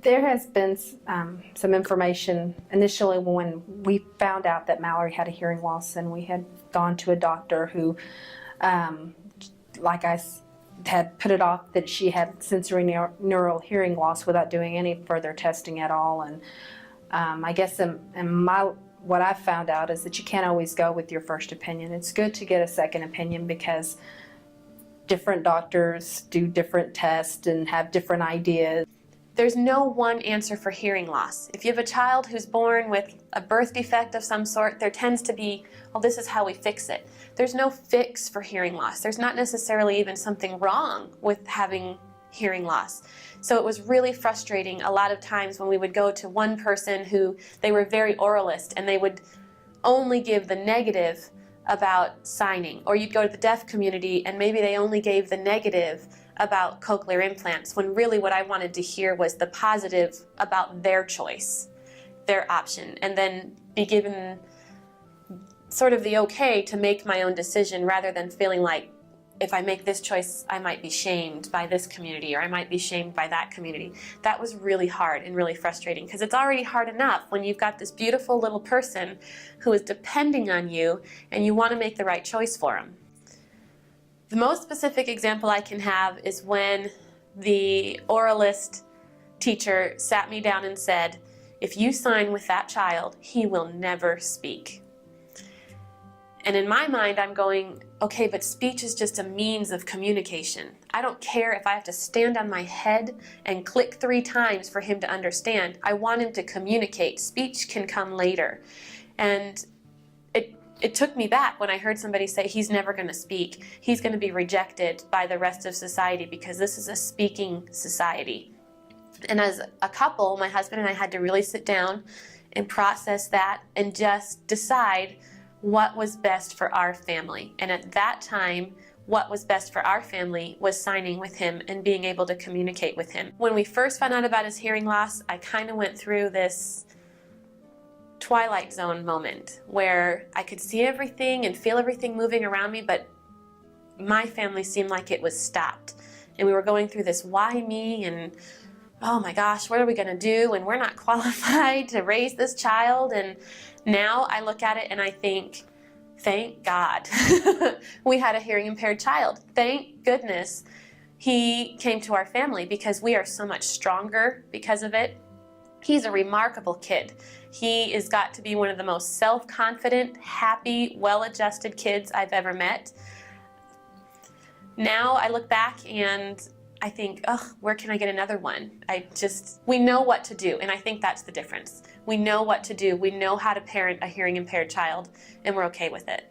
There has been some information initially when we found out that Mallory had a hearing loss, and we had gone to a doctor who, like I had put it off that she had sensory neural hearing loss without doing any further testing at all. And I guess what I've found out is that you can't always go with your first opinion. It's good to get a second opinion because different doctors do different tests and have different ideas. There's no one answer for hearing loss. If you have a child who's born with a birth defect of some sort, there tends to be, well, this is how we fix it. There's no fix for hearing loss. There's not necessarily even something wrong with having hearing loss. So it was really frustrating a lot of times when we would go to one person who, they were very oralist and they would only give the negative about signing, or you'd go to the deaf community and maybe they only gave the negative about cochlear implants, when really what I wanted to hear was the positive about their choice, their option, and then be given sort of the okay to make my own decision rather than feeling like if I make this choice I might be shamed by this community or I might be shamed by that community. That was really hard and really frustrating because it's already hard enough when you've got this beautiful little person who is depending on you and you want to make the right choice for them. The most specific example I can have is when the oralist teacher sat me down and said, if you sign with that child, he will never speak. And in my mind, I'm going, okay, but speech is just a means of communication. I don't care if I have to stand on my head and click 3 times for him to understand. I want him to communicate. Speech can come later. And it took me back when I heard somebody say he's never going to speak. He's going to be rejected by the rest of society because this is a speaking society. And as a couple, my husband and I had to really sit down and process that and just decide what was best for our family. And at that time, what was best for our family was signing with him and being able to communicate with him. When we first found out about his hearing loss, I kind of went through this Twilight Zone moment where I could see everything and feel everything moving around me, but my family seemed like it was stopped. And we were going through this, why me? And oh my gosh, what are we going to do? And we're not qualified to raise this child. And now I look at it and I think, thank God we had a hearing impaired child. Thank goodness he came to our family because we are so much stronger because of it. He's a remarkable kid. He has got to be one of the most self-confident, happy, well-adjusted kids I've ever met. Now I look back and I think, oh, where can I get another one? We know what to do, and I think that's the difference. We know what to do. We know how to parent a hearing impaired child, and we're okay with it.